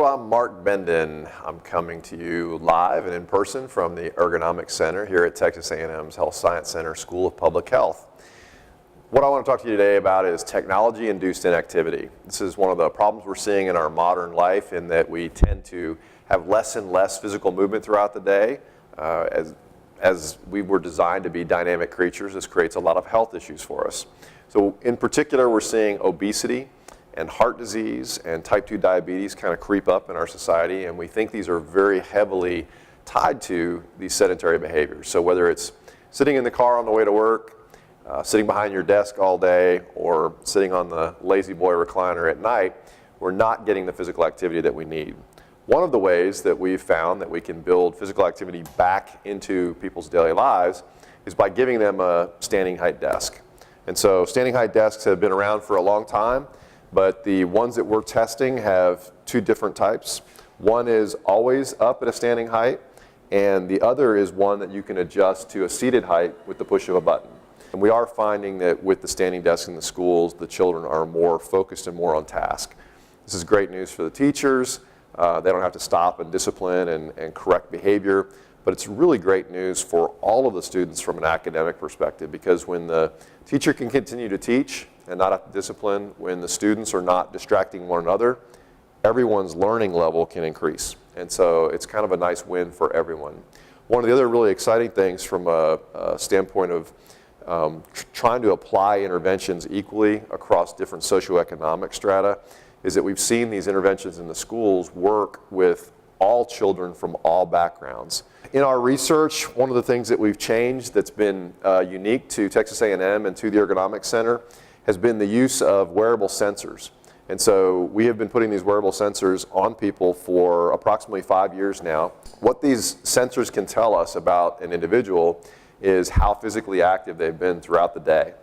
Hello, I'm Mark Bendon. I'm coming to you live and in person from the Ergonomics Center here at Texas A&M's Health Science Center School of Public Health. What I want to talk to you today about is technology-induced inactivity. This is one of the problems we're seeing in our modern life, in that we tend to have less and less physical movement throughout the day. As we were designed to be dynamic creatures, this creates a lot of health issues for us. So in particular, we're seeing obesity and heart disease and type 2 diabetes kind of creep up in our society, and we think these are very heavily tied to these sedentary behaviors. So whether it's sitting in the car on the way to work, sitting behind your desk all day, or sitting on the lazy boy recliner at night, we're not getting the physical activity that we need. One of the ways that we've found that we can build physical activity back into people's daily lives is by giving them a standing height desk. And so standing height desks have been around for a long time, but the ones that we're testing have two different types. One is always up at a standing height, and the other is one that you can adjust to a seated height with the push of a button. And we are finding that with the standing desks in the schools, the children are more focused and more on task. This is great news for the teachers. They don't have to stop and discipline and correct behavior, but it's really great news for all of the students from an academic perspective, because when the teacher can continue to teach and not have to discipline, when the students are not distracting one another, everyone's learning level can increase. And so it's kind of a nice win for everyone. One of the other really exciting things from a standpoint of trying to apply interventions equally across different socioeconomic strata is that we've seen these interventions in the schools work with all children from all backgrounds. In our research, one of the things that we've changed that's been unique to Texas A&M and to the Ergonomics Center has been the use of wearable sensors. And so we have been putting these wearable sensors on people for approximately 5 years now. What these sensors can tell us about an individual is how physically active they've been throughout the day.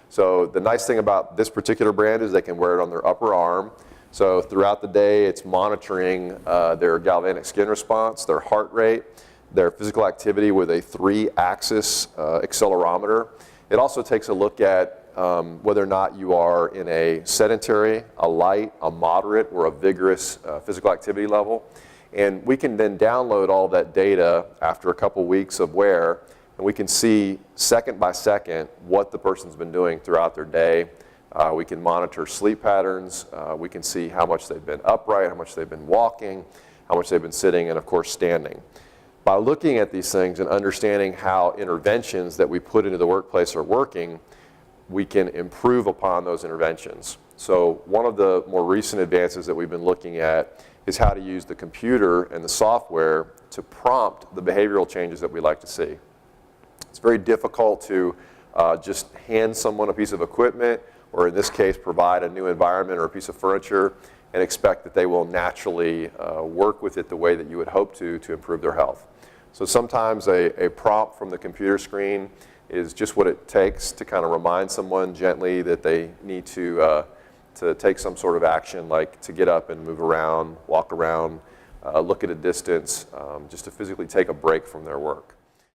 So the nice thing about this particular brand is they can wear it on their upper arm. So throughout the day, it's monitoring their galvanic skin response, their heart rate, their physical activity with a 3-axis accelerometer. It also takes a look at whether or not you are in a sedentary, a light, a moderate, or a vigorous physical activity level. And we can then download all that data after a couple weeks of wear, and we can see second by second what the person's been doing throughout their day. We can monitor sleep patterns. We can see how much they've been upright, how much they've been walking, how much they've been sitting, and of course standing. By looking at these things and understanding how interventions that we put into the workplace are working, we can improve upon those interventions. So one of the more recent advances that we've been looking at is how to use the computer and the software to prompt the behavioral changes that we like to see. It's very difficult to just hand someone a piece of equipment, or in this case provide a new environment or a piece of furniture, and expect that they will naturally work with it the way that you would hope to improve their health. So sometimes a prompt from the computer screen is just what it takes to kind of remind someone gently that they need to take some sort of action, like to get up and move around, walk around, look at a distance, just to physically take a break from their work.